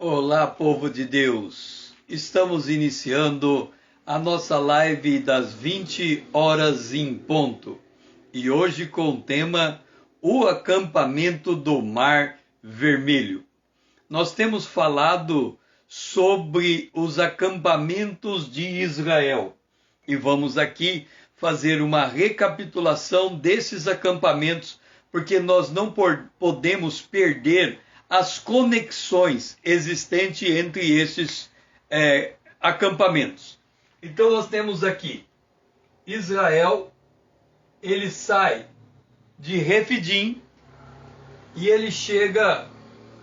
Olá, povo de Deus! Estamos iniciando a nossa live das 20 horas em ponto. E hoje com o tema O Acampamento do Mar Vermelho. Nós temos falado sobre os acampamentos de Israel. E vamos aqui fazer uma recapitulação desses acampamentos, porque nós não podemos perder as conexões existentes entre esses acampamentos. Então nós temos aqui Israel, ele sai de Refidim e ele chega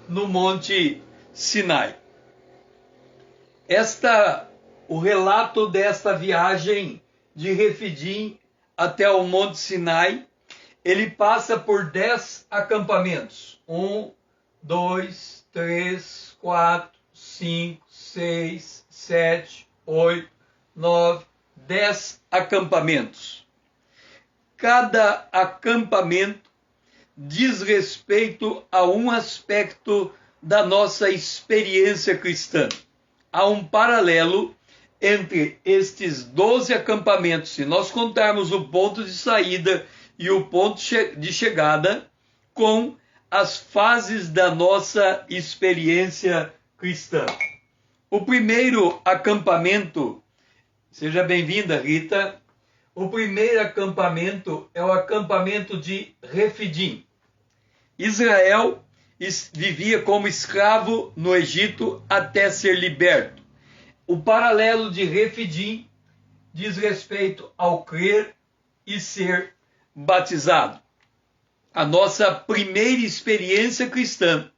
no Monte Sinai. O relato desta viagem de Refidim até o Monte Sinai, ele passa por 10 acampamentos. 1, 2, 3, 4, 5, 6, 7, 8, 9, 10 acampamentos. Cada acampamento diz respeito a um aspecto da nossa experiência cristã. Há um paralelo entre estes 12 acampamentos, se nós contarmos o ponto de saída e o ponto de chegada, com as fases da nossa experiência cristã. O primeiro acampamento, seja bem-vinda, Rita. O primeiro acampamento é o acampamento de Refidim. Israel vivia como escravo no Egito até ser liberto. O paralelo de Refidim diz respeito ao crer e ser batizado. A nossa primeira experiência cristã,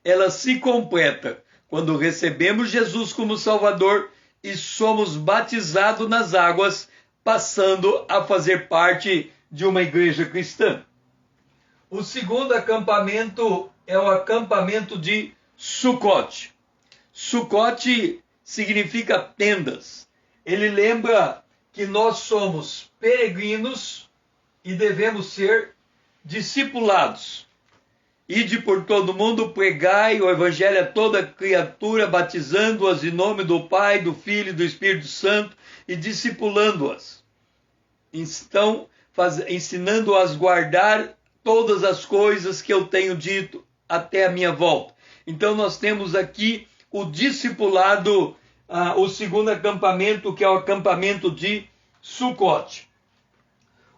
ela se completa quando recebemos Jesus como Salvador e somos batizados nas águas, passando a fazer parte de uma igreja cristã. O segundo acampamento é o acampamento de Sucote. Sucote significa tendas. Ele lembra que nós somos peregrinos e devemos ser discipulados. Ide por todo mundo, pregai o evangelho a toda criatura, batizando-as em nome do Pai, do Filho e do Espírito Santo e discipulando-as. Então, ensinando-as a guardar todas as coisas que eu tenho dito até a minha volta. Então nós temos aqui o discipulado, o segundo acampamento, que é o acampamento de Sucote.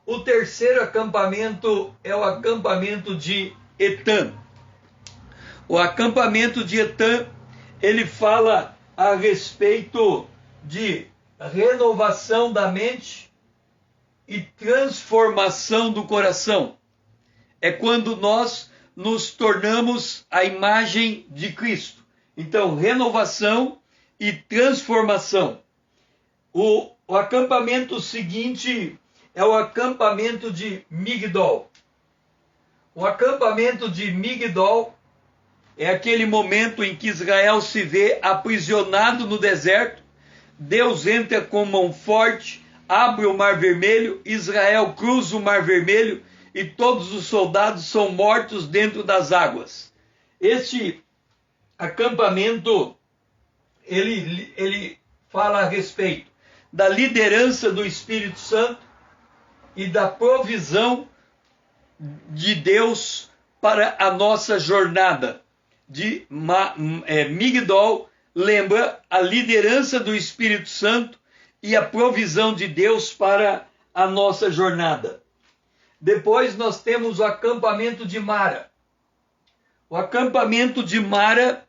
O terceiro acampamento é o acampamento de Etã. O acampamento de Etã, ele fala a respeito de renovação da mente e transformação do coração. É quando nós nos tornamos a imagem de Cristo. Então, renovação e transformação. O acampamento seguinte é o acampamento de Migdol. O acampamento de Migdol é aquele momento em que Israel se vê aprisionado no deserto. Deus entra com mão forte, abre o Mar Vermelho, Israel cruza o Mar Vermelho e todos os soldados são mortos dentro das águas. Este acampamento, ele fala a respeito da liderança do Espírito Santo e da provisão de Deus para a nossa jornada. Migdol lembra a liderança do Espírito Santo e a provisão de Deus para a nossa jornada. Depois nós temos o acampamento de Mara. O acampamento de Mara,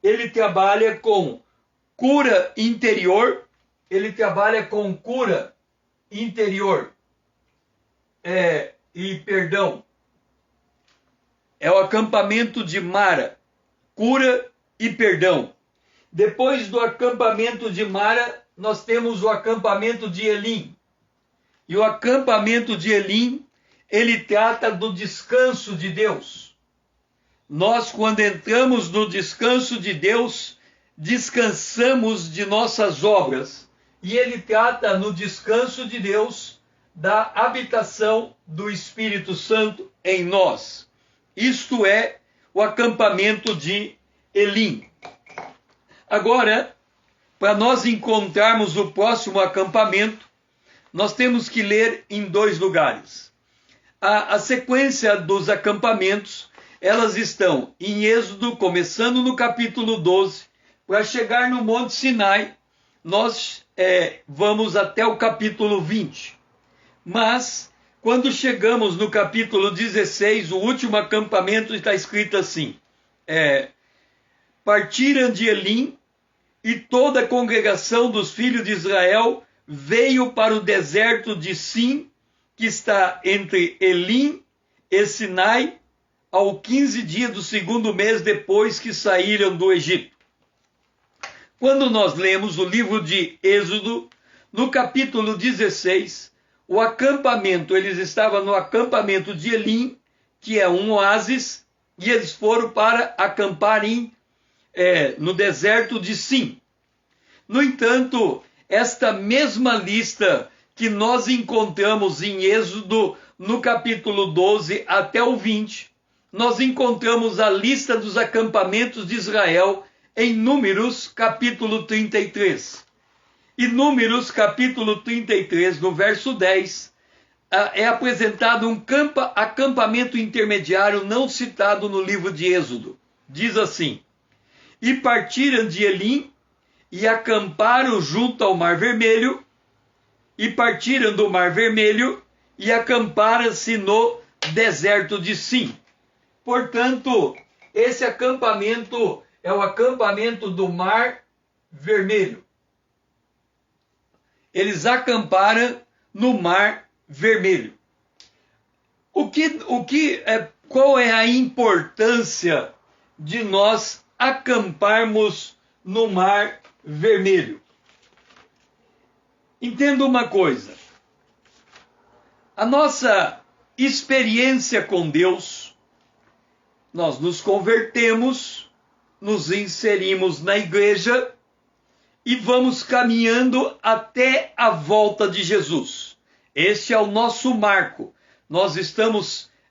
ele trabalha com cura interior, É o acampamento de Mara, cura e perdão. Depois do acampamento de Mara, nós temos o acampamento de Elim. E o acampamento de Elim, ele trata do descanso de Deus. Nós, quando entramos no descanso de Deus, descansamos de nossas obras. E ele trata no descanso de Deus da habitação do Espírito Santo em nós. Isto é o acampamento de Elim. Agora, para nós encontrarmos o próximo acampamento, nós temos que ler em 2 lugares. A sequência dos acampamentos, elas estão em Êxodo, começando no capítulo 12, para chegar no Monte Sinai, nós vamos até o capítulo 20. Mas, quando chegamos no capítulo 16, o último acampamento, está escrito assim: partiram de Elim, e toda a congregação dos filhos de Israel veio para o deserto de Sim, que está entre Elim e Sinai, ao 15 dias do 2º mês depois que saíram do Egito. Quando nós lemos o livro de Êxodo, no capítulo 16, o acampamento, eles estavam no acampamento de Elim, que é um oásis, e eles foram para acampar no deserto de Sim. No entanto, esta mesma lista que nós encontramos em Êxodo, no capítulo 12 até o 20, nós encontramos a lista dos acampamentos de Israel em Números, capítulo 33. E Números, capítulo 33, no verso 10, é apresentado um acampamento intermediário não citado no livro de Êxodo. Diz assim: e partiram de Elim, e acamparam junto ao Mar Vermelho, e partiram do Mar Vermelho, e acamparam-se no deserto de Sim. Portanto, esse acampamento é o acampamento do Mar Vermelho. Eles acamparam no Mar Vermelho. Qual é a importância de nós acamparmos no Mar Vermelho? Entenda uma coisa: a nossa experiência com Deus, nós nos convertemos, nos inserimos na igreja e vamos caminhando até a volta de Jesus. Este é o nosso marco. Nós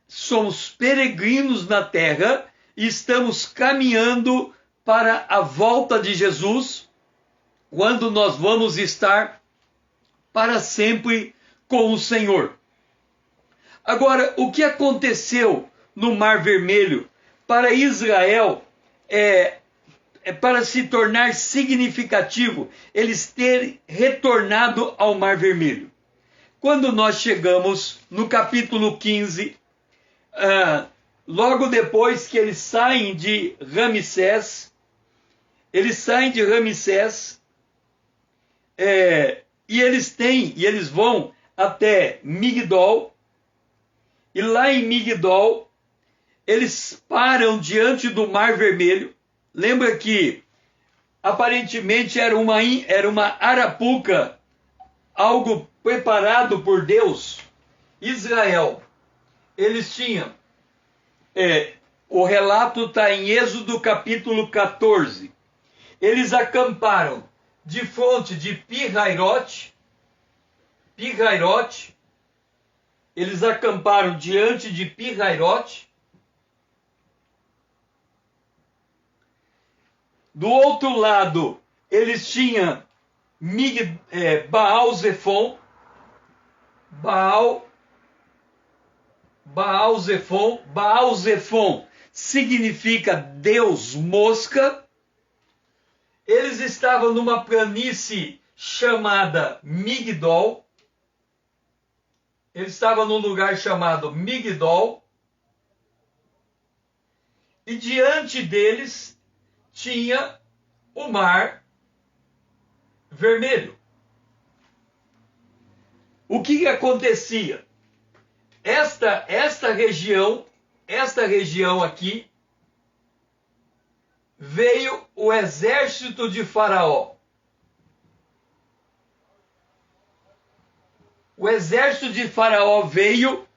somos peregrinos na terra e estamos caminhando para a volta de Jesus, quando nós vamos estar para sempre com o Senhor. Agora, o que aconteceu no Mar Vermelho para Israel para se tornar significativo, eles terem retornado ao Mar Vermelho? Quando nós chegamos no capítulo 15, logo depois que eles saem de Ramsés, e eles vão até Migdol, e lá em Migdol, eles param diante do Mar Vermelho. Lembra que aparentemente era uma arapuca, algo preparado por Deus. Israel, eles tinham, o relato está em Êxodo capítulo 14. Eles acamparam de frente de Pi-Hairote, eles acamparam diante de Pi-Hairote. Do outro lado, eles tinham Baal-Zefon. Baal-Zefon significa Deus mosca. Eles estavam numa planície chamada Migdol. Eles estavam num lugar chamado Migdol. E diante deles tinha o Mar Vermelho. O que acontecia? Esta região aqui, veio o exército de Faraó. O exército de Faraó veio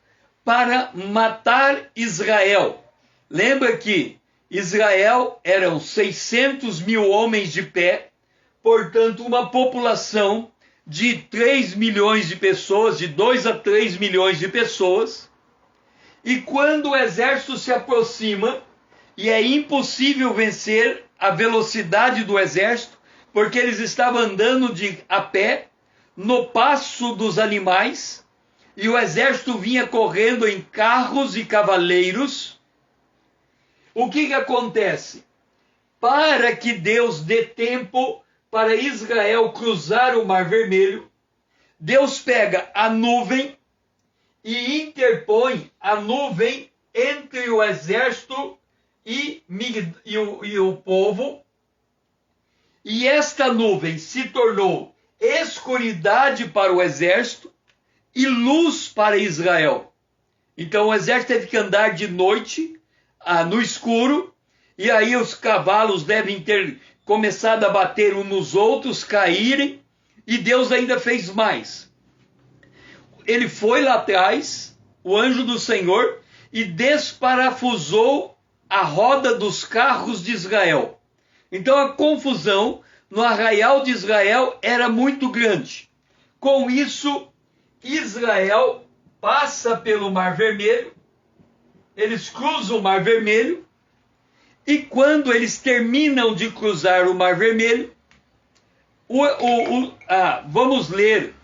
para matar Israel. Lembra que Israel eram 600 mil homens de pé, portanto uma população de 3 milhões de pessoas, de 2 a 3 milhões de pessoas. E quando o exército se aproxima e é impossível vencer a velocidade do exército, porque eles estavam andando a pé, no passo dos animais, e o exército vinha correndo em carros e cavaleiros. O que acontece? Para que Deus dê tempo para Israel cruzar o Mar Vermelho, Deus pega a nuvem e interpõe a nuvem entre o exército e o povo, e esta nuvem se tornou escuridade para o exército e luz para Israel. Então o exército teve que andar de noite, no escuro, e aí os cavalos devem ter começado a bater uns nos outros, caírem, e Deus ainda fez mais. Ele foi lá atrás, o anjo do Senhor, e desparafusou a roda dos carros de Israel. Então a confusão no arraial de Israel era muito grande. Com isso, Israel passa pelo Mar Vermelho, eles cruzam o Mar Vermelho, e quando eles terminam de cruzar o Mar Vermelho, vamos ler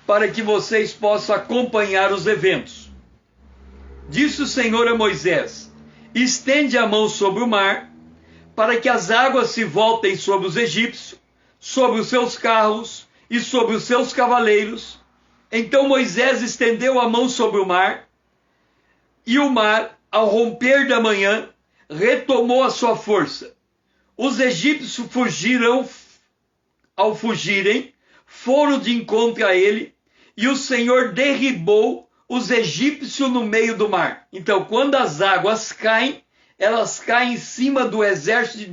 para que vocês possam acompanhar os eventos. Disse o Senhor a Moisés: estende a mão sobre o mar, para que as águas se voltem sobre os egípcios, sobre os seus carros e sobre os seus cavaleiros. Então Moisés estendeu a mão sobre o mar, e o mar, ao romper da manhã, retomou a sua força. Os egípcios fugiram, ao fugirem, foram de encontro a ele, e o Senhor derribou os egípcios no meio do mar. Então, quando as águas caem, elas caem em cima do exército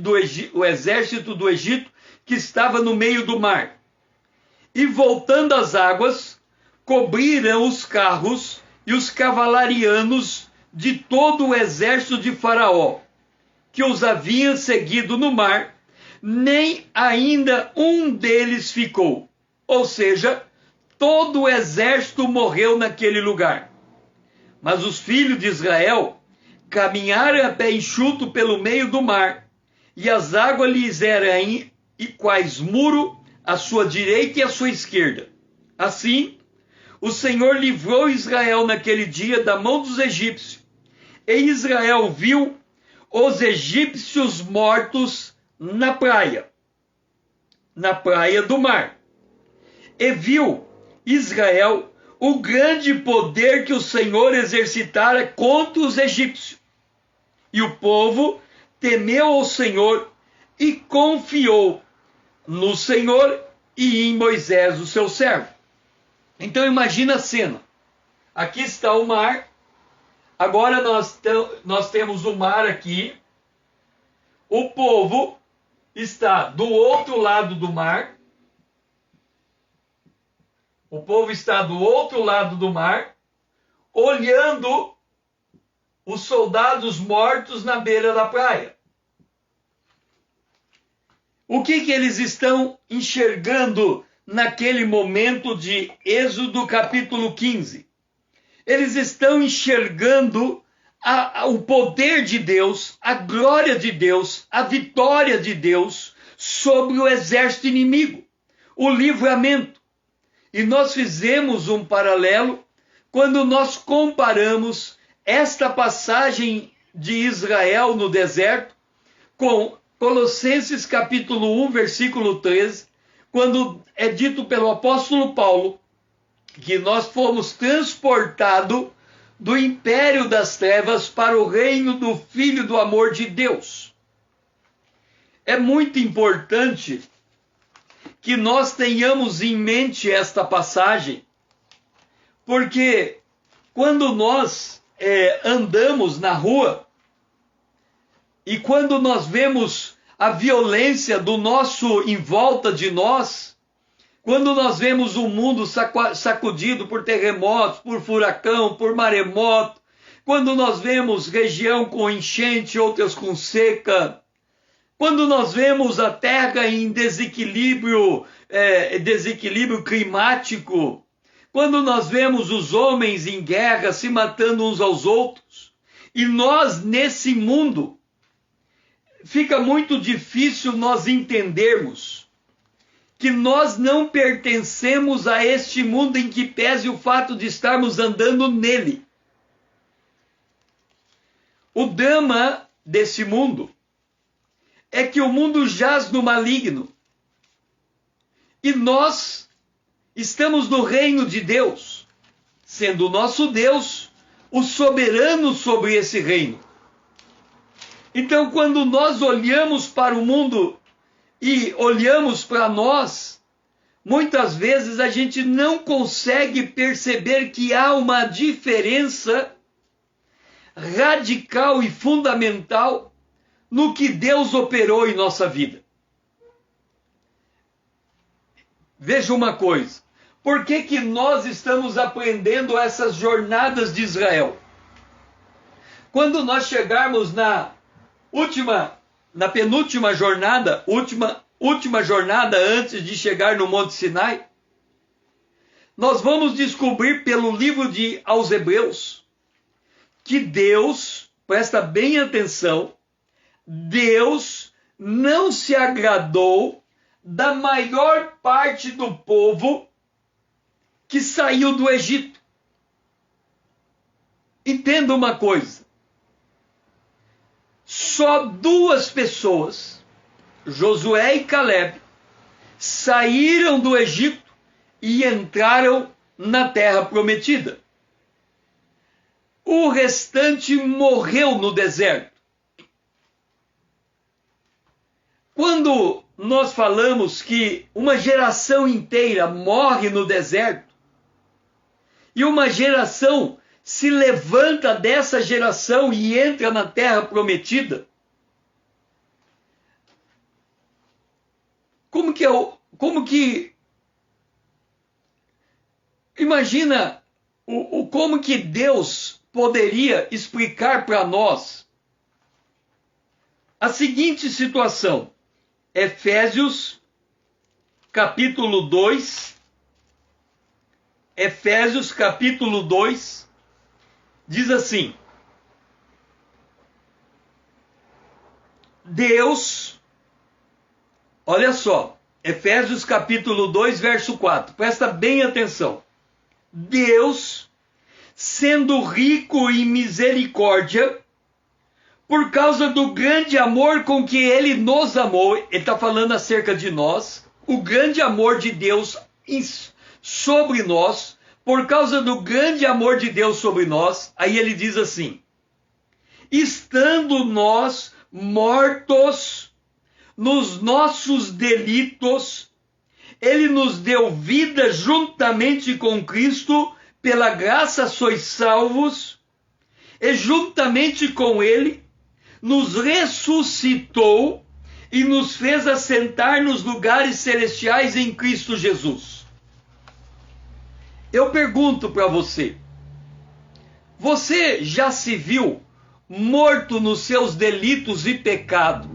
do Egito, que estava no meio do mar. E voltando as águas, cobriram os carros e os cavalarianos de todo o exército de Faraó, que os havia seguido no mar, nem ainda um deles ficou. Ou seja, todo o exército morreu naquele lugar. Mas os filhos de Israel caminharam a pé enxuto pelo meio do mar, e as águas lhes eram quais muro à sua direita e à sua esquerda. Assim, o Senhor livrou Israel naquele dia da mão dos egípcios, e Israel viu os egípcios mortos na praia do mar. E viu Israel o grande poder que o Senhor exercitara contra os egípcios. E o povo temeu ao Senhor e confiou no Senhor e em Moisés, o seu servo. Então imagina a cena. Aqui está o mar. Agora nós temos o mar aqui. O povo está do outro lado do mar. O povo está do outro lado do mar, olhando os soldados mortos na beira da praia. O que eles estão enxergando naquele momento de Êxodo capítulo 15? Eles estão enxergando o poder de Deus, a glória de Deus, a vitória de Deus sobre o exército inimigo, o livramento. E nós fizemos um paralelo quando nós comparamos esta passagem de Israel no deserto com Colossenses capítulo 1, versículo 13, quando é dito pelo apóstolo Paulo que nós fomos transportados do império das trevas para o reino do Filho do amor de Deus. É muito importante que nós tenhamos em mente esta passagem, porque quando nós andamos na rua e quando nós vemos a violência do nosso em volta de nós, quando nós vemos o mundo sacudido por terremotos, por furacão, por maremoto, quando nós vemos região com enchente, outras com seca, quando nós vemos a terra em desequilíbrio climático, quando nós vemos os homens em guerra se matando uns aos outros, e nós nesse mundo fica muito difícil nós entendermos que nós não pertencemos a este mundo, em que pese o fato de estarmos andando nele. O drama desse mundo é que o mundo jaz no maligno e nós estamos no reino de Deus, sendo o nosso Deus o soberano sobre esse reino. Então, quando nós olhamos para o mundo e olhamos para nós, muitas vezes a gente não consegue perceber que há uma diferença radical e fundamental no que Deus operou em nossa vida. Veja uma coisa, por que nós estamos aprendendo essas jornadas de Israel? Quando nós chegarmos na penúltima jornada, última jornada antes de chegar no Monte Sinai, nós vamos descobrir pelo livro aos Hebreus que Deus, presta bem atenção, Deus não se agradou da maior parte do povo que saiu do Egito. Entenda uma coisa, só 2 pessoas, Josué e Caleb, saíram do Egito e entraram na terra prometida. O restante morreu no deserto. Quando nós falamos que uma geração inteira morre no deserto e uma geração se levanta dessa geração e entra na terra prometida, imagina como que Deus poderia explicar para nós a seguinte situação. Efésios capítulo 2, diz assim: Deus, olha só, Efésios capítulo 2, verso 4, presta bem atenção. Deus, sendo rico em misericórdia, por causa do grande amor com que Ele nos amou, Ele está falando acerca de nós, o grande amor de Deus sobre nós, por causa do grande amor de Deus sobre nós, aí ele diz assim: estando nós mortos nos nossos delitos, Ele nos deu vida juntamente com Cristo, pela graça sois salvos, e juntamente com Ele nos ressuscitou e nos fez assentar nos lugares celestiais em Cristo Jesus. Eu pergunto para você, você já se viu morto nos seus delitos e pecado,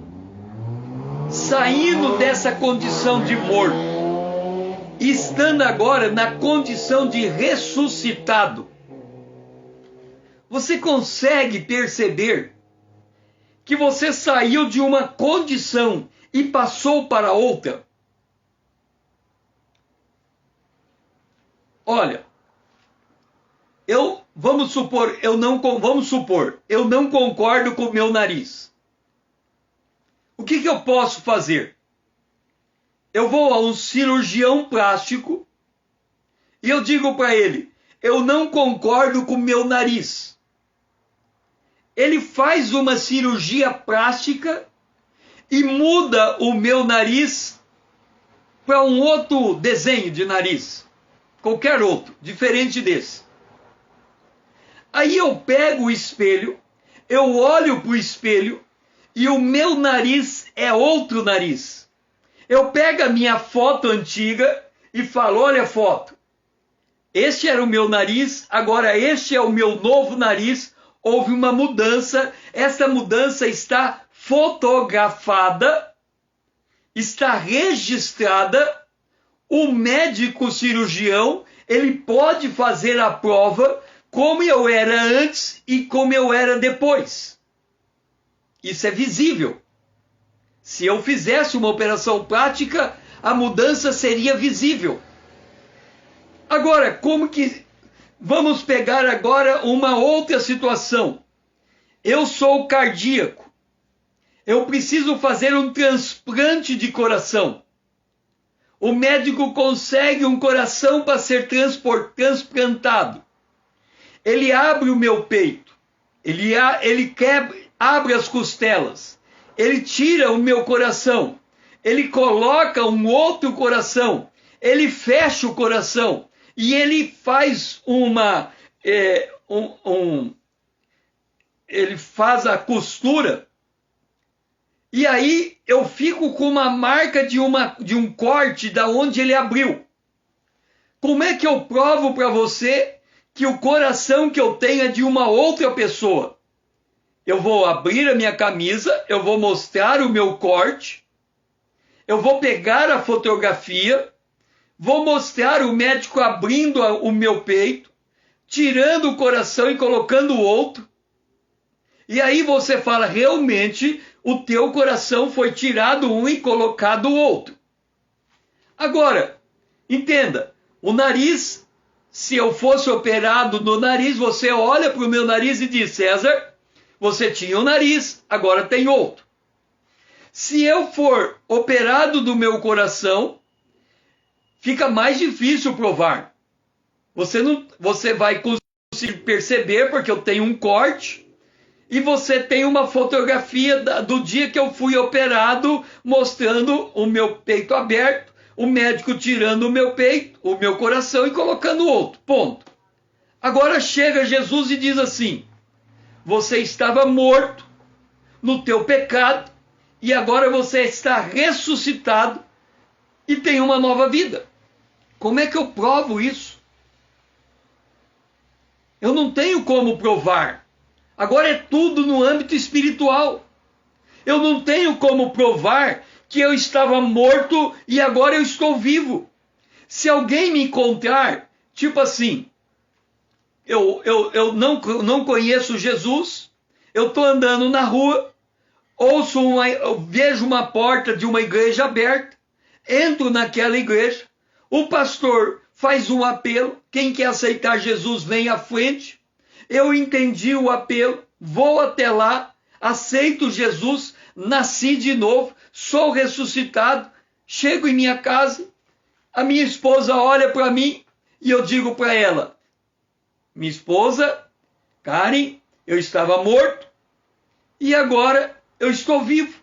saindo dessa condição de morto, e estando agora na condição de ressuscitado? Você consegue perceber que você saiu de uma condição e passou para outra? Olha, vamos supor, eu não concordo com o meu nariz. O que eu posso fazer? Eu vou a um cirurgião plástico e eu digo para ele: eu não concordo com o meu nariz. Ele faz uma cirurgia plástica e muda o meu nariz para um outro desenho de nariz, qualquer outro, diferente desse. Aí eu pego o espelho, eu olho para o espelho e o meu nariz é outro nariz. Eu pego a minha foto antiga e falo: olha a foto, este era o meu nariz, agora este é o meu novo nariz. Houve uma mudança, essa mudança está fotografada, está registrada. O médico cirurgião, ele pode fazer a prova como eu era antes e como eu era depois. Isso é visível. Se eu fizesse uma operação plástica, a mudança seria visível. Agora, como que... Vamos pegar agora uma outra situação. Eu sou cardíaco. Eu preciso fazer um transplante de coração. O médico consegue um coração para ser transplantado. Ele abre o meu peito. Ele abre as costelas. Ele tira o meu coração. Ele coloca um outro coração. Ele fecha o coração. E ele faz ele faz a costura. E aí eu fico com uma marca de um corte da onde ele abriu. Como é que eu provo para você que o coração que eu tenho é de uma outra pessoa? Eu vou abrir a minha camisa, eu vou mostrar o meu corte, eu vou pegar a fotografia, vou mostrar o médico abrindo o meu peito, tirando o coração e colocando o outro. E aí você fala, realmente, o teu coração foi tirado um e colocado o outro. Agora, entenda, o nariz, se eu fosse operado no nariz, você olha para o meu nariz e diz, César, você tinha um nariz, agora tem outro. Se eu for operado do meu coração, fica mais difícil provar. Você vai conseguir perceber, porque eu tenho um corte, e você tem uma fotografia do dia que eu fui operado, mostrando o meu peito aberto, o médico tirando o meu peito, o meu coração e colocando outro. Ponto. Agora chega Jesus e diz assim, você estava morto no teu pecado, e agora você está ressuscitado e tem uma nova vida. Como é que eu provo isso? Eu não tenho como provar. Agora é tudo no âmbito espiritual. Eu não tenho como provar que eu estava morto e agora eu estou vivo. Se alguém me encontrar, tipo assim, eu não conheço Jesus, eu estou andando na rua, eu vejo uma porta de uma igreja aberta, entro naquela igreja, o pastor faz um apelo, quem quer aceitar Jesus vem à frente, eu entendi o apelo, vou até lá, aceito Jesus, nasci de novo, sou ressuscitado, chego em minha casa, a minha esposa olha para mim e eu digo para ela, minha esposa, Karen, eu estava morto e agora eu estou vivo.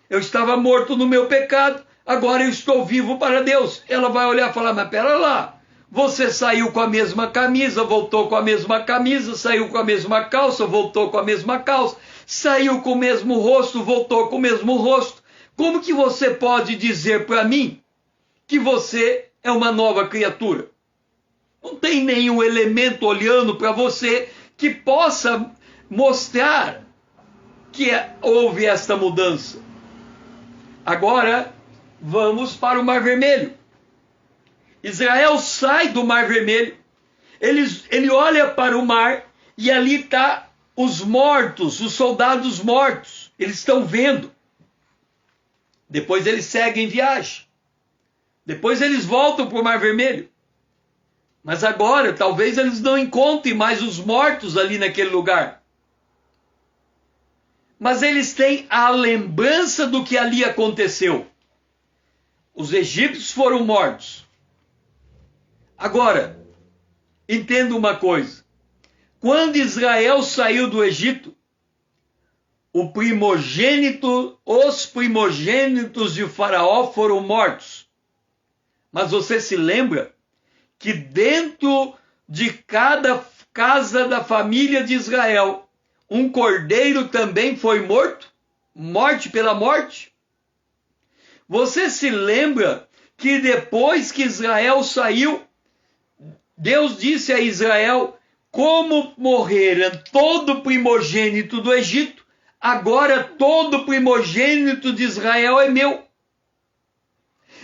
Eu estava morto no meu pecado, agora eu estou vivo para Deus. Ela vai olhar e falar, mas pera lá, você saiu com a mesma camisa, voltou com a mesma camisa, saiu com a mesma calça, voltou com a mesma calça, saiu com o mesmo rosto, voltou com o mesmo rosto. Como que você pode dizer para mim que você é uma nova criatura? Não tem nenhum elemento olhando para você que possa mostrar que houve esta mudança. Agora, vamos para o Mar Vermelho. Israel sai do Mar Vermelho, ele olha para o mar e ali está os mortos, os soldados mortos. Eles estão vendo. Depois eles seguem viagem. Depois eles voltam para o Mar Vermelho. Mas agora, talvez eles não encontrem mais os mortos ali naquele lugar. Mas eles têm a lembrança do que ali aconteceu. Os egípcios foram mortos. Agora, entenda uma coisa. Quando Israel saiu do Egito, os primogênitos de Faraó foram mortos. Mas você se lembra que dentro de cada casa da família de Israel, um cordeiro também foi morto? Morte pela morte? Você se lembra que depois que Israel saiu, Deus disse a Israel, como morrera todo primogênito do Egito, agora todo primogênito de Israel é meu.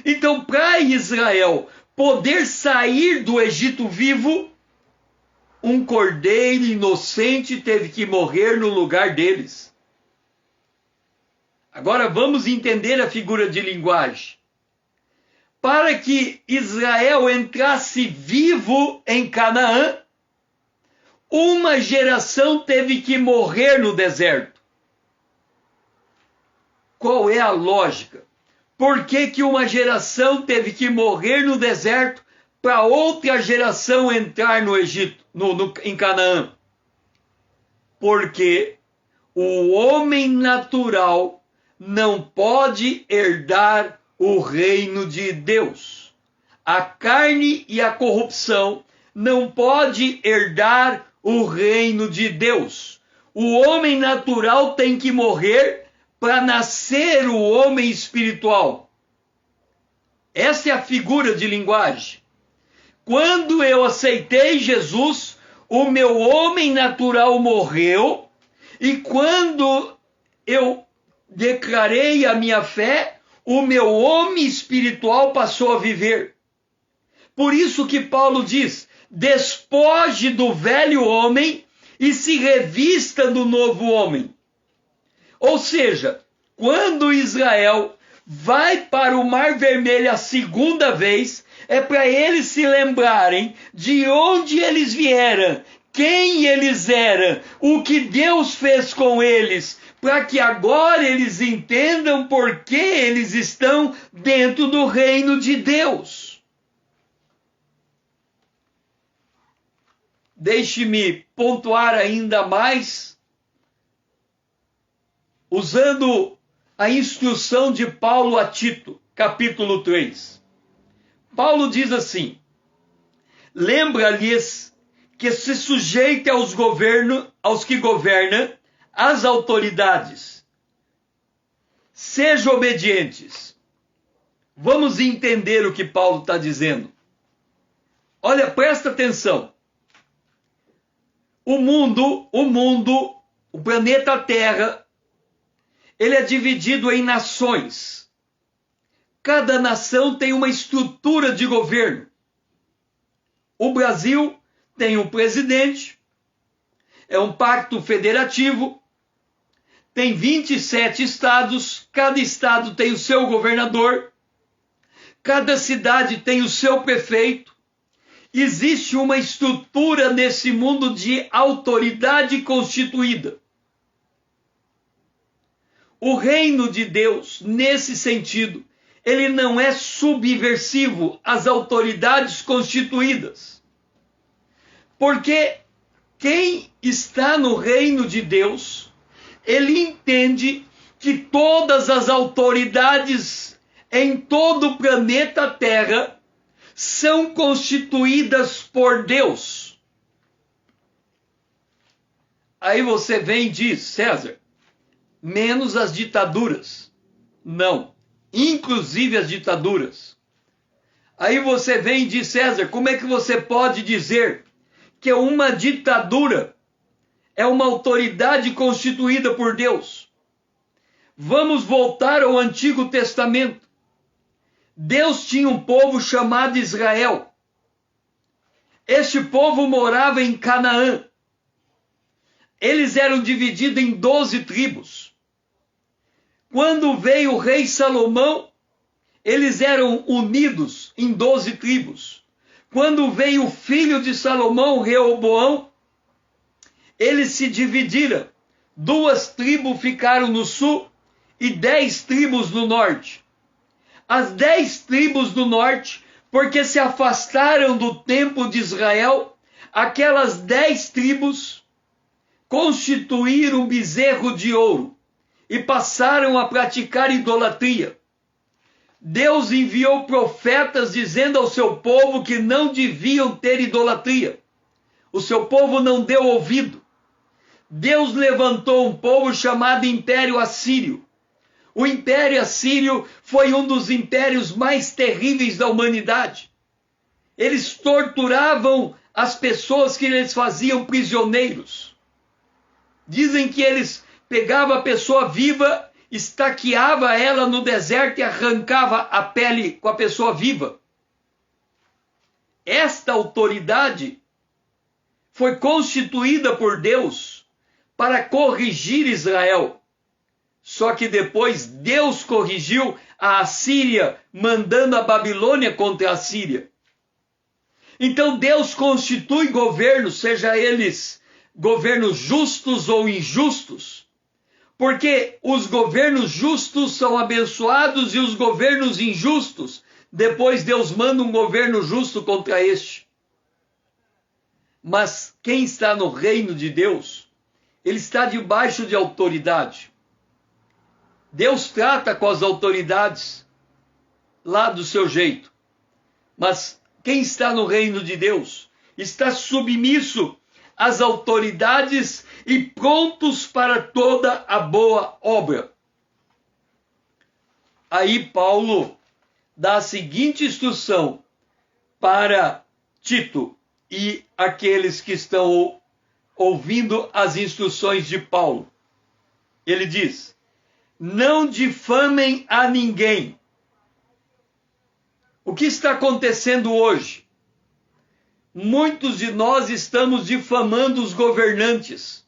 Então, para Israel poder sair do Egito vivo, um cordeiro inocente teve que morrer no lugar deles. Agora vamos entender a figura de linguagem. Para que Israel entrasse vivo em Canaã, uma geração teve que morrer no deserto. Qual é a lógica? Por que uma geração teve que morrer no deserto para outra geração entrar no Egito, em Canaã? Porque o homem natural não pode herdar o reino de Deus. A carne e a corrupção não pode herdar o reino de Deus. O homem natural tem que morrer para nascer o homem espiritual. Essa é a figura de linguagem. Quando eu aceitei Jesus, o meu homem natural morreu, e quando eu declarei a minha fé, o meu homem espiritual passou a viver. Por isso que Paulo diz: despoje do velho homem e se revista do novo homem. Ou seja, quando Israel vai para o Mar Vermelho a segunda vez, é para eles se lembrarem de onde eles vieram, quem eles eram, o que Deus fez com eles, para que agora eles entendam por que eles estão dentro do reino de Deus. Deixe-me pontuar ainda mais, usando a instrução de Paulo a Tito, capítulo 3. Paulo diz assim: lembra-lhes que se sujeite aos que governam, às autoridades. Sejam obedientes. Vamos entender o que Paulo está dizendo. Olha, presta atenção. O planeta Terra, ele é dividido em nações. Cada nação tem uma estrutura de governo. O Brasil tem um presidente, é um pacto federativo, tem 27 estados, cada estado tem o seu governador, cada cidade tem o seu prefeito. Existe uma estrutura nesse mundo de autoridade constituída. O reino de Deus, nesse sentido, ele não é subversivo às autoridades constituídas. Porque quem está no reino de Deus, ele entende que todas as autoridades em todo o planeta Terra são constituídas por Deus. Aí você vem e diz: César, menos as ditaduras. Não, inclusive as ditaduras. Aí você vem e diz: César, como é que você pode dizer que uma ditadura é uma autoridade constituída por Deus? Vamos voltar ao Antigo Testamento. Deus tinha um povo chamado Israel. Este povo morava em Canaã. Eles eram divididos em 12 tribos. Quando veio o rei Salomão, eles eram unidos em 12 tribos. Quando veio o filho de Salomão, Reoboão, eles se dividiram. 2 tribos ficaram no sul e 10 tribos no norte. As 10 tribos do norte, porque se afastaram do templo de Israel, aquelas 10 tribos constituíram um bezerro de ouro e passaram a praticar idolatria. Deus enviou profetas dizendo ao seu povo que não deviam ter idolatria. O seu povo não deu ouvido. Deus levantou um povo chamado Império Assírio. O Império Assírio foi um dos impérios mais terríveis da humanidade. Eles torturavam as pessoas que eles faziam prisioneiros. Dizem que eles pegavam a pessoa viva, estaqueava ela no deserto e arrancava a pele com a pessoa viva. Esta autoridade foi constituída por Deus para corrigir Israel. Só que depois Deus corrigiu a Assíria, mandando a Babilônia contra a Síria. Então Deus constitui governos, seja eles governos justos ou injustos, porque os governos justos são abençoados e os governos injustos, depois Deus manda um governo justo contra este. Mas quem está no reino de Deus, ele está debaixo de autoridade. Deus trata com as autoridades lá do seu jeito. Mas quem está no reino de Deus está submisso às autoridades e prontos para toda a boa obra. Aí Paulo dá a seguinte instrução para Tito e aqueles que estão ouvindo as instruções de Paulo. Ele diz: não difamem a ninguém. O que está acontecendo hoje? Muitos de nós estamos difamando os governantes.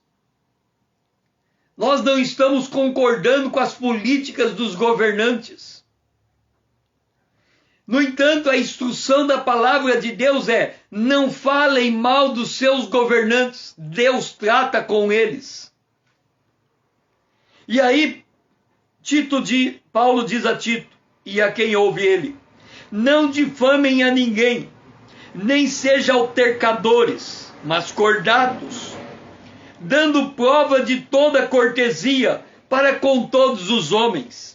Nós não estamos concordando com as políticas dos governantes. No entanto, a instrução da palavra de Deus é: não falem mal dos seus governantes. Deus trata com eles. E aí, Paulo diz a Tito, e a quem ouve ele: não difamem a ninguém, nem sejam altercadores, mas cordatos, dando prova de toda cortesia para com todos os homens.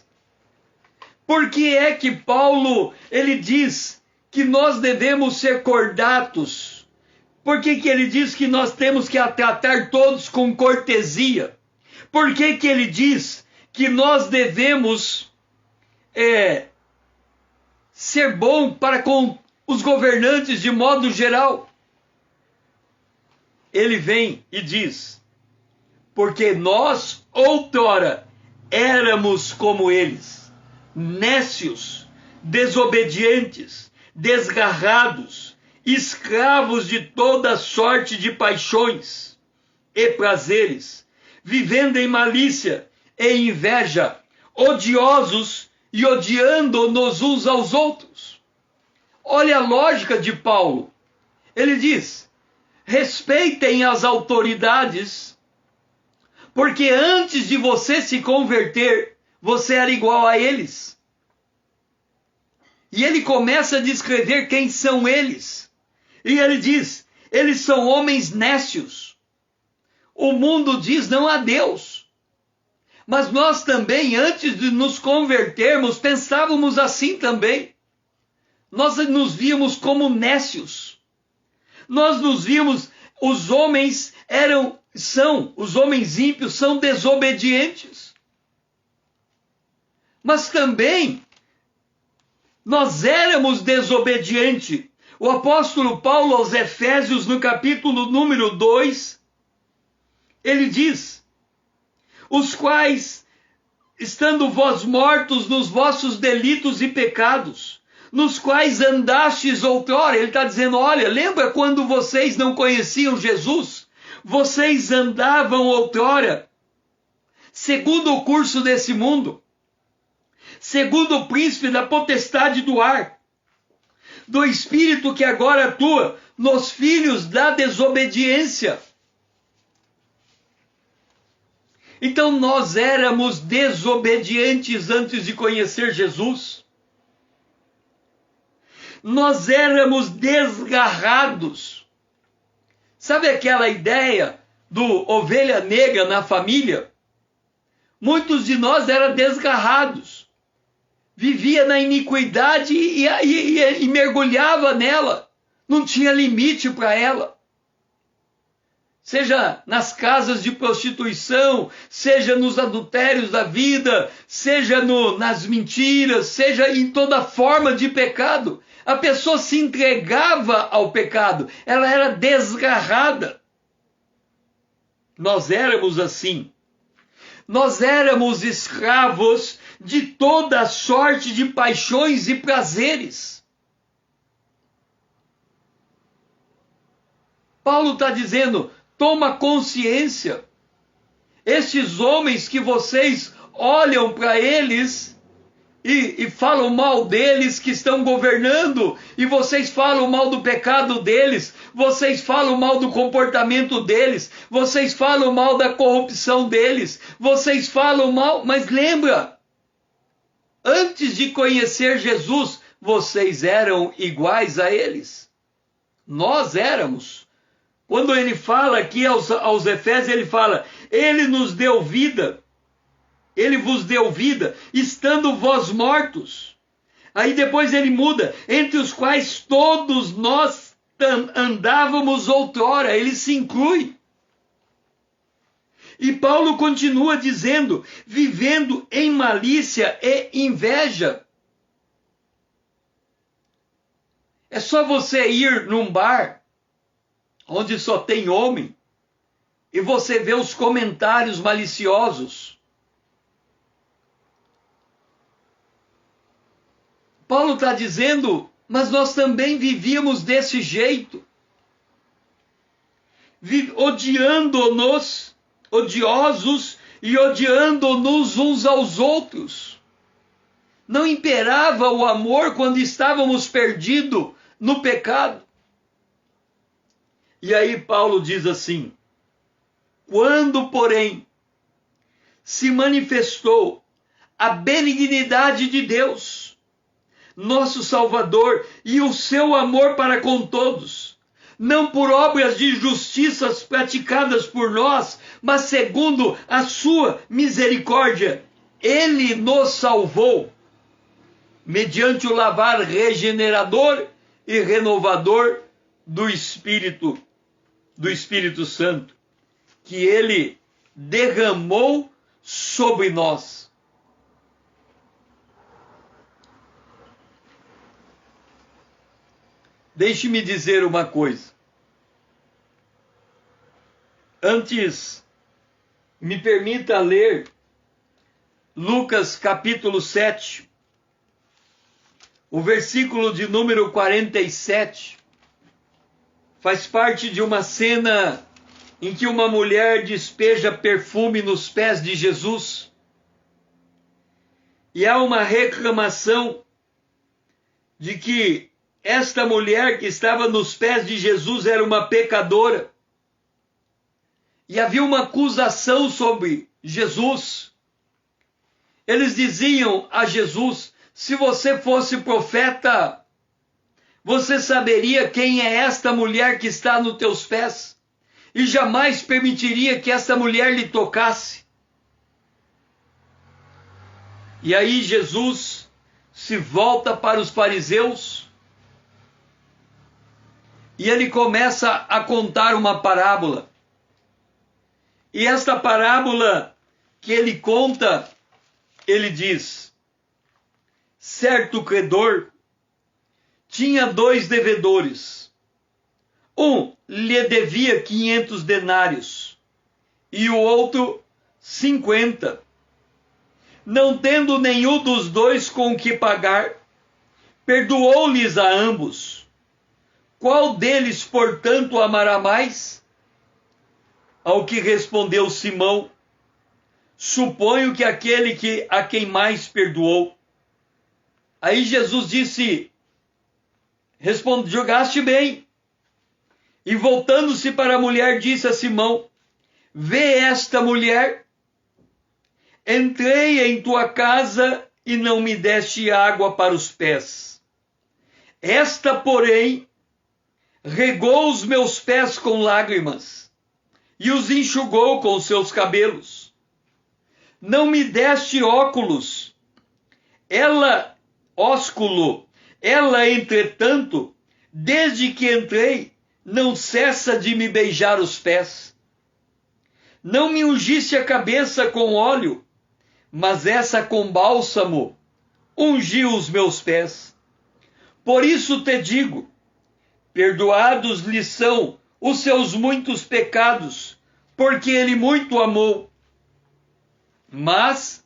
Por que é que Paulo, ele diz que nós devemos ser cordatos? Por que ele diz que nós temos que tratar todos com cortesia? Por que ele diz que nós devemos ser bom para com os governantes de modo geral? Ele vem e diz: porque nós outrora éramos como eles, nécios, desobedientes, desgarrados, escravos de toda sorte de paixões e prazeres, vivendo em malícia e inveja, odiosos e odiando-nos uns aos outros. Olha a lógica de Paulo. Ele diz: respeitem as autoridades, porque antes de você se converter, você era igual a eles. E ele começa a descrever quem são eles. E ele diz: eles são homens nécios. O mundo diz não a Deus. Mas nós também, antes de nos convertermos, pensávamos assim também. Nós nos víamos como nécios. Nós nos víamos, os homens os homens ímpios são desobedientes. Mas também nós éramos desobedientes. O apóstolo Paulo aos Efésios, no capítulo número 2, ele diz: os quais, estando vós mortos nos vossos delitos e pecados, nos quais andastes outrora. Ele está dizendo: olha, lembra quando vocês não conheciam Jesus? Vocês andavam outrora segundo o curso desse mundo, segundo o príncipe da potestade do ar, do espírito que agora atua nos filhos da desobediência. Então nós éramos desobedientes antes de conhecer Jesus. Nós éramos desgarrados. Sabe aquela ideia do ovelha negra na família? Muitos de nós eram desgarrados. Vivia na iniquidade e mergulhava nela. Não tinha limite para ela. Seja nas casas de prostituição, seja nos adultérios da vida, seja nas mentiras, seja em toda forma de pecado. A pessoa se entregava ao pecado, ela era desgarrada. Nós éramos assim. Nós éramos escravos de toda sorte de paixões e prazeres. Paulo está dizendo: toma consciência. Estes homens que vocês olham para eles e falam mal deles que estão governando, e vocês falam mal do pecado deles, vocês falam mal do comportamento deles, vocês falam mal da corrupção deles, vocês falam mal, mas lembra, antes de conhecer Jesus, vocês eram iguais a eles. Nós éramos. Quando ele fala aqui aos Efésios, ele fala, ele nos deu vida, ele vos deu vida, estando vós mortos. Aí depois ele muda, entre os quais todos nós andávamos outrora, ele se inclui. E Paulo continua dizendo, vivendo em malícia e inveja. É só você ir num bar, onde só tem homem, e você vê os comentários maliciosos. Paulo está dizendo, mas nós também vivíamos desse jeito, odiando-nos, odiosos e odiando-nos uns aos outros. Não imperava o amor quando estávamos perdidos no pecado. E aí Paulo diz assim, quando, porém, se manifestou a benignidade de Deus, nosso Salvador, e o seu amor para com todos, não por obras de justiças praticadas por nós, mas segundo a sua misericórdia, ele nos salvou, mediante o lavar regenerador e renovador do Espírito Santo, que ele derramou sobre nós. Deixe-me dizer uma coisa. Antes, me permita ler Lucas capítulo 7, o versículo de número 47. Faz parte de uma cena em que uma mulher despeja perfume nos pés de Jesus. E há uma reclamação de que esta mulher que estava nos pés de Jesus era uma pecadora. E havia uma acusação sobre Jesus. Eles diziam a Jesus, se você fosse profeta, você saberia quem é esta mulher que está nos teus pés e jamais permitiria que esta mulher lhe tocasse. E aí Jesus se volta para os fariseus e ele começa a contar uma parábola. E esta parábola que ele conta, ele diz, certo credor tinha 2 devedores. Um lhe devia 500 denários e o outro 50. Não tendo nenhum dos dois com o que pagar, perdoou-lhes a ambos. Qual deles, portanto, amará mais? Ao que respondeu Simão, suponho que aquele a quem mais perdoou. Aí Jesus disse, julgaste bem. E voltando-se para a mulher, disse a Simão, vê esta mulher, entrei em tua casa e não me deste água para os pés. Esta, porém, regou os meus pés com lágrimas e os enxugou com os seus cabelos. Não me deste ósculo. Ela, entretanto, desde que entrei, não cessa de me beijar os pés. Não me ungiste a cabeça com óleo, mas essa com bálsamo ungiu os meus pés. Por isso te digo, perdoados lhe são os seus muitos pecados, porque ele muito amou. Mas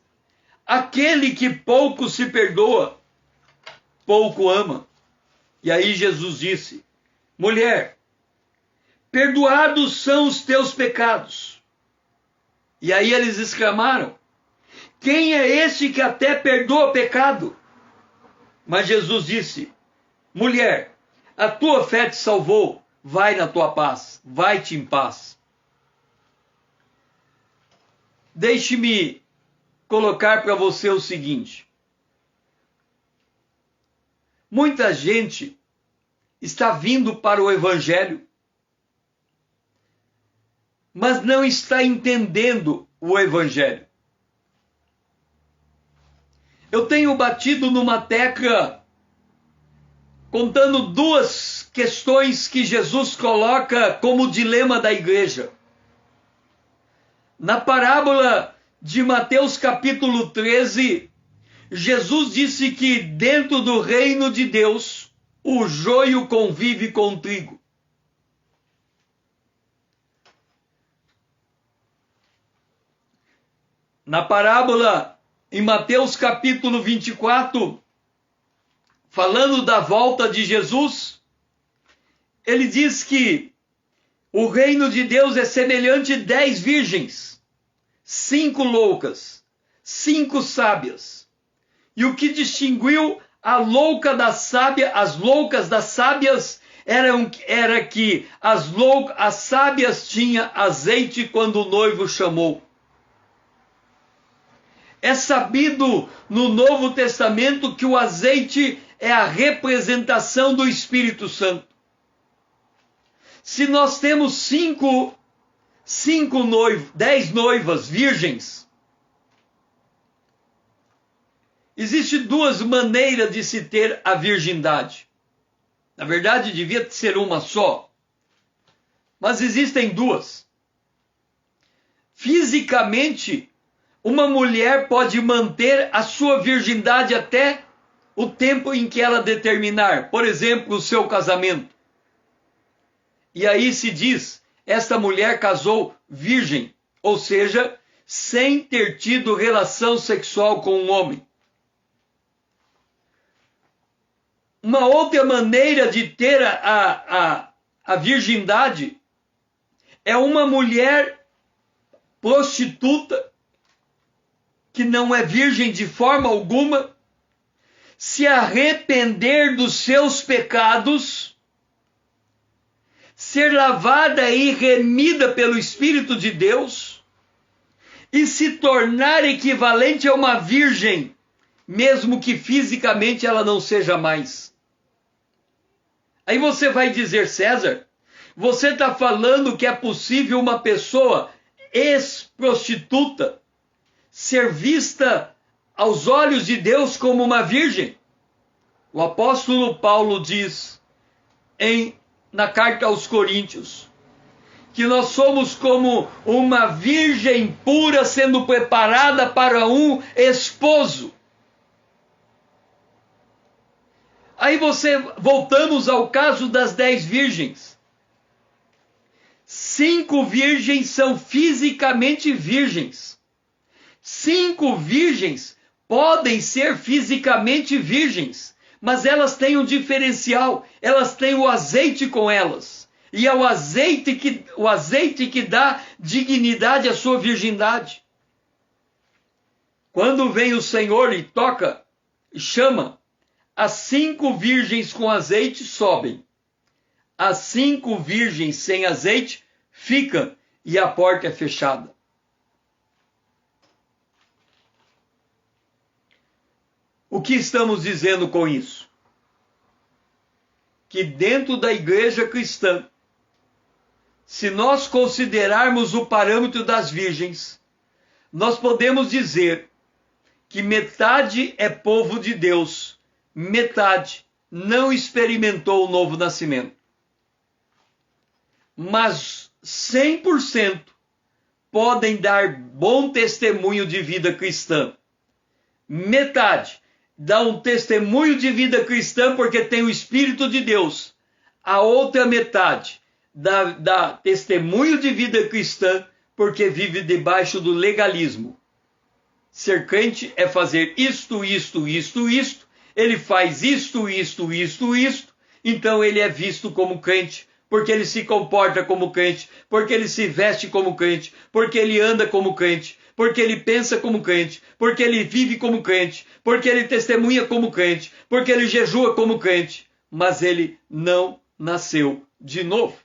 aquele que pouco se perdoa, pouco ama. E aí Jesus disse, mulher, perdoados são os teus pecados. E aí eles exclamaram, Quem é este que até perdoa pecado? Mas Jesus disse: mulher, a tua fé te salvou, vai na tua paz, vai-te em paz. Deixe-me colocar para você o seguinte: muita gente está vindo para o Evangelho, mas não está entendendo o Evangelho. Eu tenho batido numa tecla contando duas questões que Jesus coloca como dilema da igreja. Na parábola de Mateus capítulo 13, Jesus disse que dentro do reino de Deus, o joio convive com o trigo. Na parábola em Mateus capítulo 24, falando da volta de Jesus, ele diz que o reino de Deus é semelhante a 10 virgens, 5 loucas, 5 sábias. E o que distinguiu a louca da sábia, as loucas das sábias, era que as sábias tinham azeite quando o noivo chamou. É sabido no Novo Testamento que o azeite é a representação do Espírito Santo. Se nós temos 10 noivas virgens, existem duas maneiras de se ter a virgindade. Na verdade, devia ser uma só, mas existem duas. Fisicamente, uma mulher pode manter a sua virgindade até o tempo em que ela determinar, por exemplo, o seu casamento. E aí se diz, esta mulher casou virgem, ou seja, sem ter tido relação sexual com um homem. Uma outra maneira de ter a virgindade é uma mulher prostituta, que não é virgem de forma alguma, se arrepender dos seus pecados, ser lavada e remida pelo Espírito de Deus e se tornar equivalente a uma virgem, mesmo que fisicamente ela não seja mais. Aí você vai dizer, César, você está falando que é possível uma pessoa ex-prostituta ser vista aos olhos de Deus como uma virgem? O apóstolo Paulo diz na carta aos Coríntios que nós somos como uma virgem pura sendo preparada para um esposo. Aí voltamos ao caso das 10 virgens. 5 virgens são fisicamente virgens. 5 virgens podem ser fisicamente virgens, mas elas têm um diferencial, elas têm o azeite com elas. E é o azeite que dá dignidade à sua virgindade. Quando vem o Senhor e toca, e chama, as 5 virgens com azeite sobem. As 5 virgens sem azeite ficam e a porta é fechada. O que estamos dizendo com isso? Que dentro da igreja cristã, se nós considerarmos o parâmetro das virgens, nós podemos dizer que metade é povo de Deus, metade não experimentou o novo nascimento. Mas 100% podem dar bom testemunho de vida cristã. Metade dá um testemunho de vida cristã porque tem o Espírito de Deus. A outra metade dá testemunho de vida cristã porque vive debaixo do legalismo. Ser crente é fazer isto. Ele faz isto. Então ele é visto como crente, porque ele se comporta como crente, porque ele se veste como crente, porque ele anda como crente, porque ele pensa como crente, porque ele vive como crente, porque ele testemunha como crente, porque ele jejua como crente, mas ele não nasceu de novo.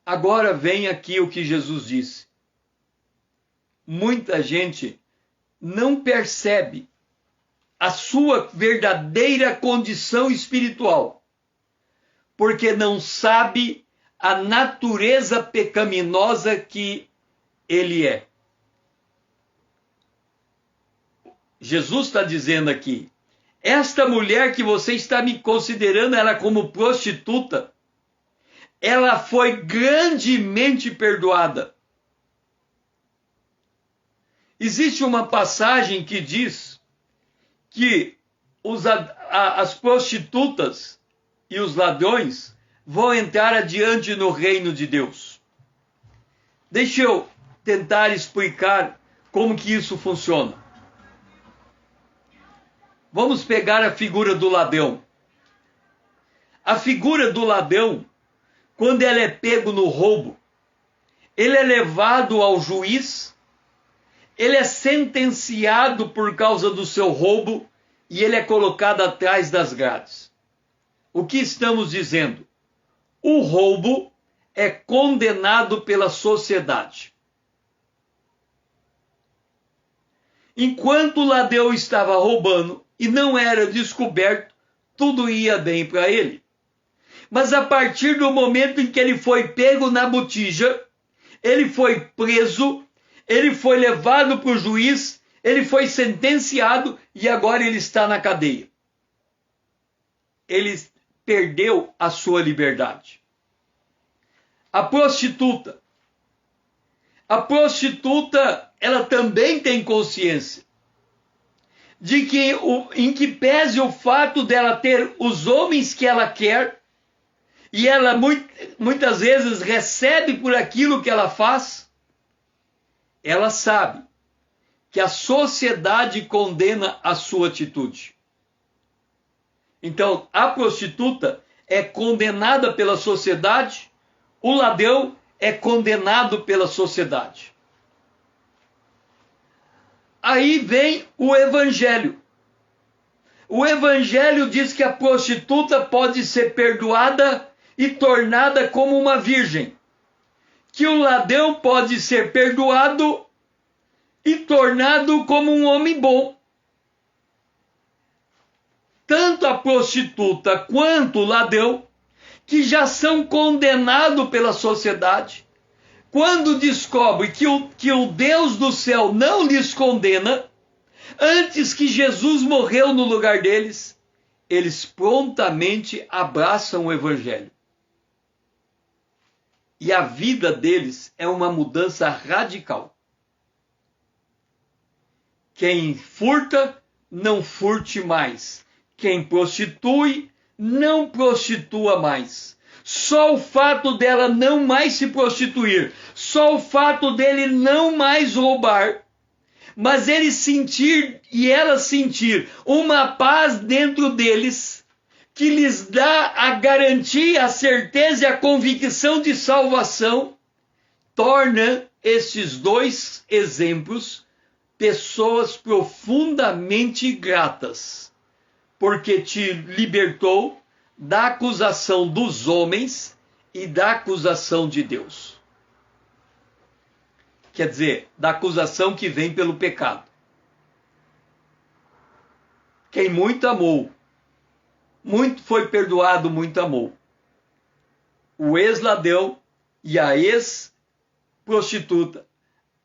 Agora vem aqui o que Jesus disse. Muita gente não percebe a sua verdadeira condição espiritual, porque não sabe a natureza pecaminosa que ele é. Jesus está dizendo aqui, esta mulher que você está me considerando ela como prostituta, ela foi grandemente perdoada. Existe uma passagem que diz que as prostitutas e os ladrões vão entrar adiante no reino de Deus. Deixa eu tentar explicar como que isso funciona. Vamos pegar a figura do ladrão. A figura do ladrão, quando ele é pego no roubo, ele é levado ao juiz, ele é sentenciado por causa do seu roubo e ele é colocado atrás das grades. O que estamos dizendo? O roubo é condenado pela sociedade. Enquanto o ladrão estava roubando e não era descoberto, tudo ia bem para ele. Mas a partir do momento em que ele foi pego na botija, ele foi preso, ele foi levado para o juiz, ele foi sentenciado e agora ele está na cadeia. Ele perdeu a sua liberdade. A prostituta, ela também tem consciência de que, em que pese o fato dela ter os homens que ela quer, e ela muitas vezes recebe por aquilo que ela faz, ela sabe que a sociedade condena a sua atitude. Então, a prostituta é condenada pela sociedade, o ladrão é condenado pela sociedade. Aí vem o evangelho. O evangelho diz que a prostituta pode ser perdoada e tornada como uma virgem. Que o ladrão pode ser perdoado e tornado como um homem bom. Tanto a prostituta quanto o ladrão, que já são condenados pela sociedade, quando descobrem que o Deus do céu não lhes condena, antes que Jesus morreu no lugar deles, eles prontamente abraçam o evangelho. E a vida deles é uma mudança radical. Quem furta, não furte mais. Quem prostitui, não prostitua mais. Só o fato dela não mais se prostituir, só o fato dele não mais roubar, mas ele sentir e ela sentir uma paz dentro deles, que lhes dá a garantia, a certeza e a convicção de salvação, torna esses dois exemplos pessoas profundamente gratas, porque te libertou da acusação dos homens e da acusação de Deus. Quer dizer, da acusação que vem pelo pecado. Quem muito amou, muito foi perdoado, muito amou. O ex-ladrão e a ex-prostituta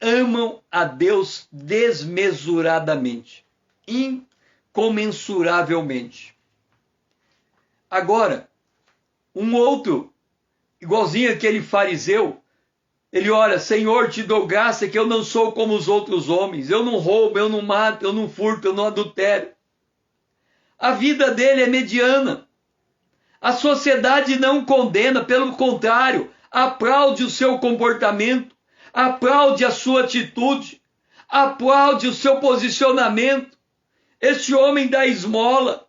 amam a Deus desmesuradamente, incomensuravelmente. Agora, um outro, igualzinho aquele fariseu, ele ora, Senhor, te dou graça que eu não sou como os outros homens, eu não roubo, eu não mato, eu não furto, eu não adultero. A vida dele é mediana. A sociedade não condena, pelo contrário, aplaude o seu comportamento, aplaude a sua atitude, aplaude o seu posicionamento. Este homem dá esmola,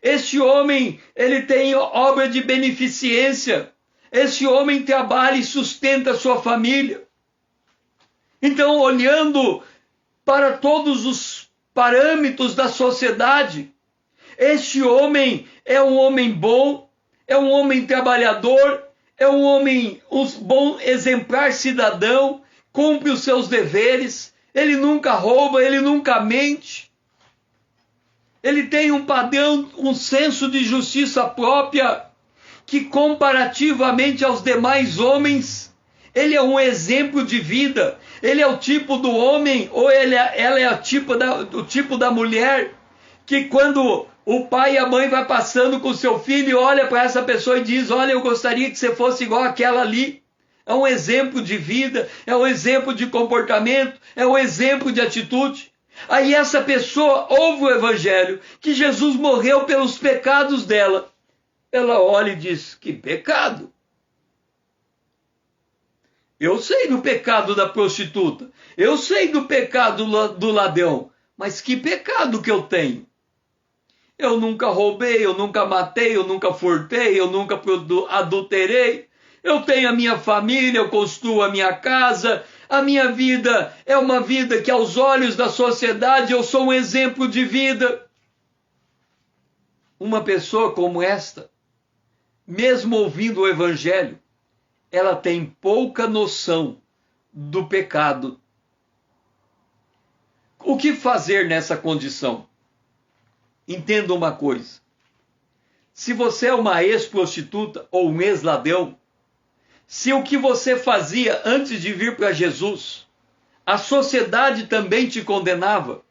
este homem, ele tem obra de beneficência, Esse homem trabalha e sustenta a sua família. Então, olhando para todos os parâmetros da sociedade, este homem é um homem bom, é um homem trabalhador, é um bom exemplar cidadão, cumpre os seus deveres, ele nunca rouba, ele nunca mente. Ele tem um padrão, um senso de justiça própria, que comparativamente aos demais homens, ele é um exemplo de vida. Ele é o tipo do homem, ou ela é o tipo da mulher, que quando o pai e a mãe vai passando com o seu filho, olha para essa pessoa e diz, olha, eu gostaria que você fosse igual àquela ali. É um exemplo de vida, é um exemplo de comportamento, é um exemplo de atitude. Aí essa pessoa ouve o evangelho, que Jesus morreu pelos pecados dela. Ela olha e diz, que pecado? Eu sei do pecado da prostituta, eu sei do pecado do ladrão, mas que pecado que eu tenho? Eu nunca roubei, eu nunca matei, eu nunca furtei, eu nunca adulterei. Eu tenho a minha família, eu construo a minha casa. A minha vida é uma vida que aos olhos da sociedade eu sou um exemplo de vida. Uma pessoa como esta, mesmo ouvindo o evangelho, ela tem pouca noção do pecado. O que fazer nessa condição? Entenda uma coisa. Se você é uma ex-prostituta ou um ex-ladrão, se o que você fazia antes de vir para Jesus, a sociedade também te condenava,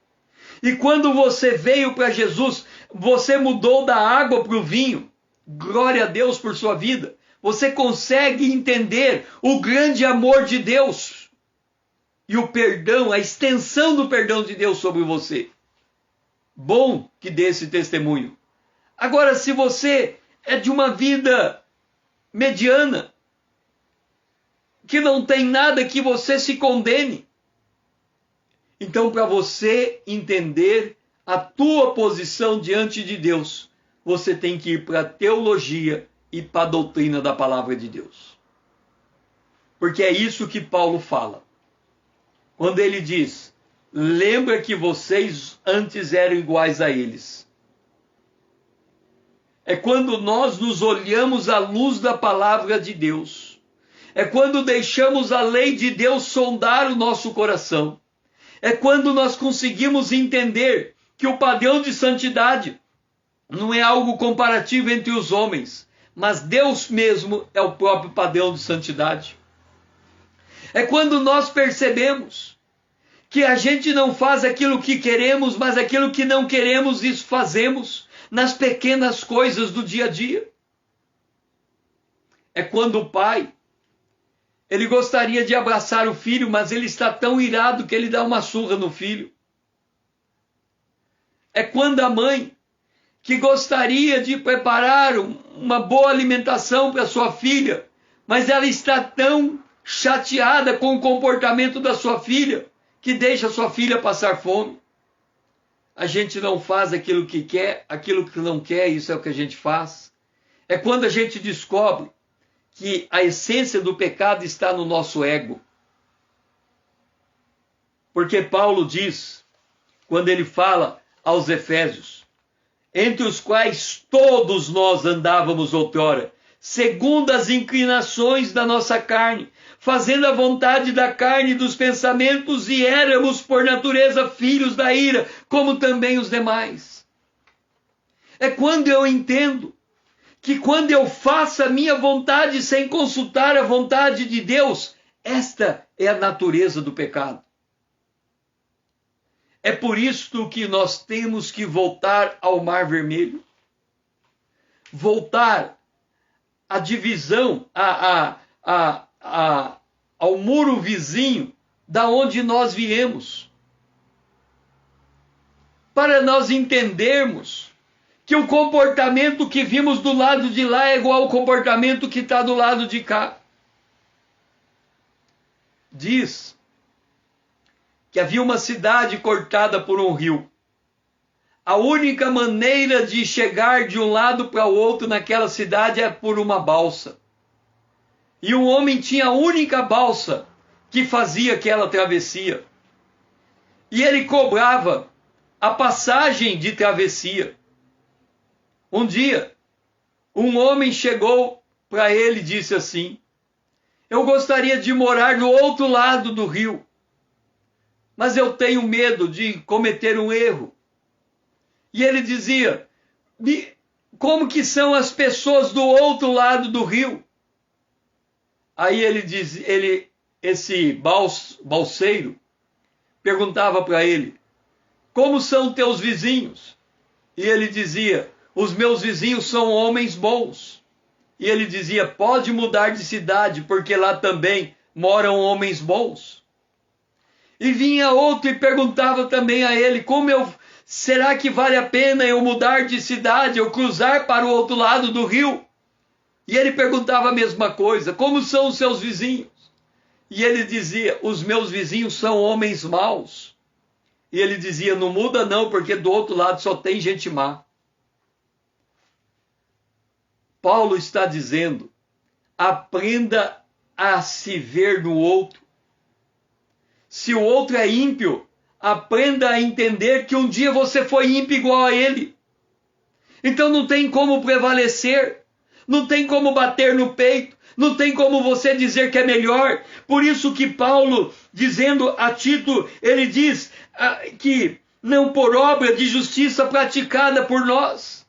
e quando você veio para Jesus, você mudou da água para o vinho, glória a Deus por sua vida, você consegue entender o grande amor de Deus e o perdão, a extensão do perdão de Deus sobre você. Bom que dê esse testemunho. Agora, se você é de uma vida mediana, que não tem nada que você se condene, então, para você entender a tua posição diante de Deus, você tem que ir para a teologia e para a doutrina da palavra de Deus. Porque é isso que Paulo fala. Quando ele diz, lembra que vocês antes eram iguais a eles. É quando nós nos olhamos à luz da palavra de Deus. É quando deixamos a lei de Deus sondar o nosso coração. É quando nós conseguimos entender que o padrão de santidade não é algo comparativo entre os homens, mas Deus mesmo é o próprio padrão de santidade. É quando nós percebemos que a gente não faz aquilo que queremos, mas aquilo que não queremos, isso fazemos nas pequenas coisas do dia a dia. É quando o pai, ele gostaria de abraçar o filho, mas ele está tão irado que ele dá uma surra no filho. É quando a mãe, que gostaria de preparar uma boa alimentação para sua filha, mas ela está tão chateada com o comportamento da sua filha, que deixa sua filha passar fome. A gente não faz aquilo que quer, aquilo que não quer, isso é o que a gente faz. É quando a gente descobre que a essência do pecado está no nosso ego. Porque Paulo diz, quando ele fala aos Efésios, entre os quais todos nós andávamos outrora, segundo as inclinações da nossa carne, fazendo a vontade da carne e dos pensamentos, e éramos por natureza filhos da ira, como também os demais. É quando eu entendo que quando eu faço a minha vontade sem consultar a vontade de Deus, esta é a natureza do pecado. É por isto que nós temos que voltar ao Mar Vermelho, voltar à divisão, ao muro vizinho da onde nós viemos, para nós entendermos que o comportamento que vimos do lado de lá é igual ao comportamento que está do lado de cá. Diz que havia uma cidade cortada por um rio. A única maneira de chegar de um lado para o outro naquela cidade é por uma balsa. E o homem tinha a única balsa que fazia aquela travessia. E ele cobrava a passagem de travessia. Um dia, um homem chegou para ele e disse assim: eu gostaria de morar do outro lado do rio, mas eu tenho medo de cometer um erro. E ele dizia: como que são as pessoas do outro lado do rio? Aí esse balseiro perguntava para ele: como são teus vizinhos? E ele dizia: os meus vizinhos são homens bons. E ele dizia: pode mudar de cidade, porque lá também moram homens bons. E vinha outro e perguntava também a ele: será que vale a pena eu mudar de cidade, eu cruzar para o outro lado do rio? E ele perguntava a mesma coisa: como são os seus vizinhos? E ele dizia: os meus vizinhos são homens maus. E ele dizia: não muda não, porque do outro lado só tem gente má. Paulo está dizendo: aprenda a se ver no outro. Se o outro é ímpio, aprenda a entender que um dia você foi ímpio igual a ele. Então não tem como prevalecer, não tem como bater no peito, não tem como você dizer que é melhor. Por isso que Paulo, dizendo a Tito, ele diz que não por obra de justiça praticada por nós.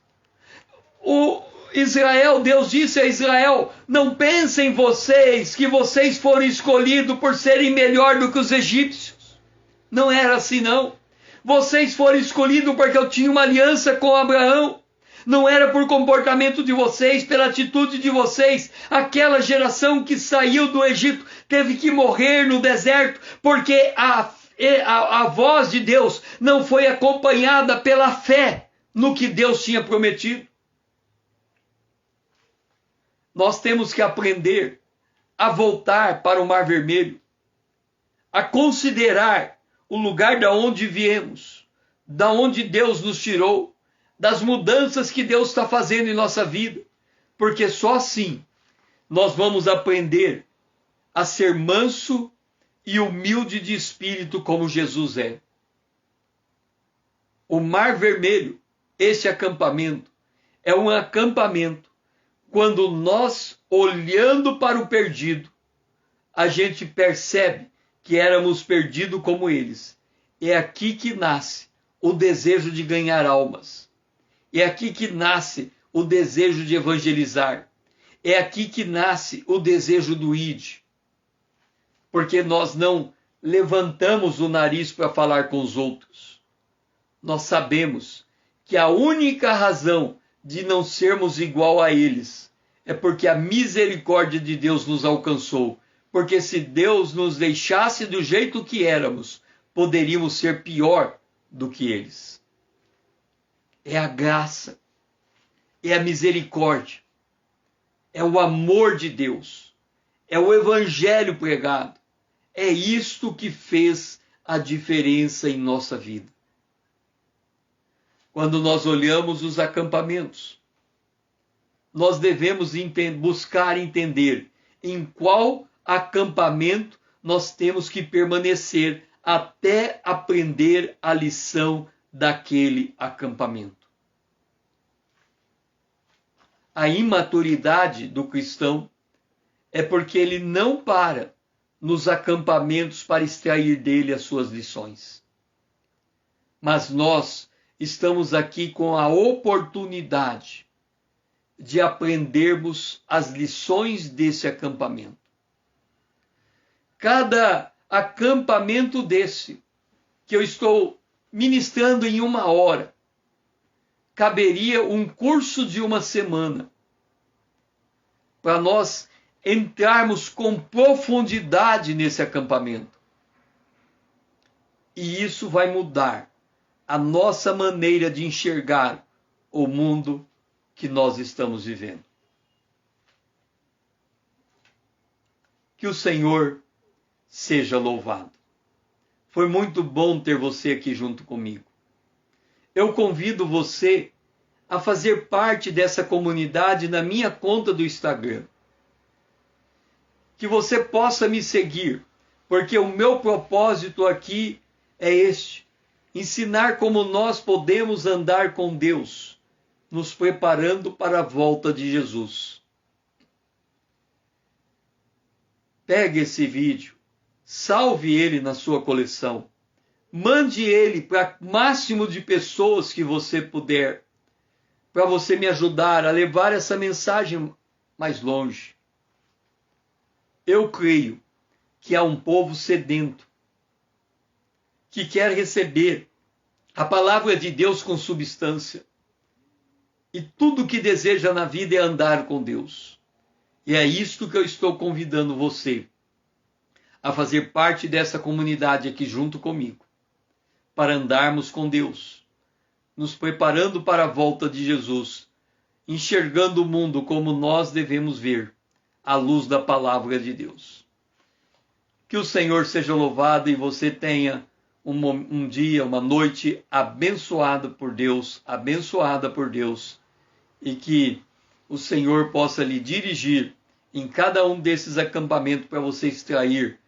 Deus disse a Israel: não pensem vocês que vocês foram escolhidos por serem melhor do que os egípcios. Não era assim não. Vocês foram escolhidos porque eu tinha uma aliança com Abraão. Não era por comportamento de vocês, pela atitude de vocês. Aquela geração que saiu do Egito teve que morrer no deserto, porque a voz de Deus não foi acompanhada pela fé no que Deus tinha prometido. Nós temos que aprender a voltar para o Mar Vermelho, a considerar o lugar da onde viemos, da onde Deus nos tirou, das mudanças que Deus está fazendo em nossa vida, porque só assim nós vamos aprender a ser manso e humilde de espírito como Jesus é. O Mar Vermelho, esse acampamento, é um acampamento quando nós, olhando para o perdido, a gente percebe que éramos perdidos como eles. É aqui que nasce o desejo de ganhar almas. É aqui que nasce o desejo de evangelizar. É aqui que nasce o desejo do ide. Porque nós não levantamos o nariz para falar com os outros. Nós sabemos que a única razão de não sermos igual a eles é porque a misericórdia de Deus nos alcançou. Porque se Deus nos deixasse do jeito que éramos, poderíamos ser pior do que eles. É a graça, é a misericórdia, é o amor de Deus, é o evangelho pregado. É isto que fez a diferença em nossa vida. Quando nós olhamos os acampamentos, nós devemos buscar entender em qual acampamento nós temos que permanecer até aprender a lição daquele acampamento. A imaturidade do cristão é porque ele não para nos acampamentos para extrair dele as suas lições. Mas nós estamos aqui com a oportunidade de aprendermos as lições desse acampamento. Cada acampamento desse, que eu estou ministrando em 1 hora, caberia um curso de 1 semana, para nós entrarmos com profundidade nesse acampamento. E isso vai mudar a nossa maneira de enxergar o mundo que nós estamos vivendo. Que o Senhor seja louvado. Foi muito bom ter você aqui junto comigo. Eu convido você a fazer parte dessa comunidade na minha conta do Instagram. que você possa me seguir, porque o meu propósito aqui é este: ensinar como nós podemos andar com Deus, nos preparando para a volta de Jesus. Pegue esse vídeo, salve ele na sua coleção, mande ele para o máximo de pessoas que você puder, para você me ajudar a levar essa mensagem mais longe. Eu creio que há um povo sedento, que quer receber a palavra de Deus com substância. E tudo que deseja na vida é andar com Deus. E é isto que eu estou convidando você a fazer parte dessa comunidade aqui junto comigo, para andarmos com Deus, nos preparando para a volta de Jesus, enxergando o mundo como nós devemos ver, à luz da palavra de Deus. Que o Senhor seja louvado e você tenha um dia, uma noite abençoada por Deus, e que o Senhor possa lhe dirigir em cada um desses acampamentos para você extrair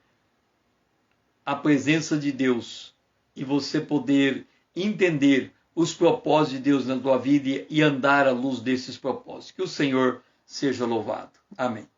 a presença de Deus e você poder entender os propósitos de Deus na tua vida e andar à luz desses propósitos. Que o Senhor seja louvado. Amém.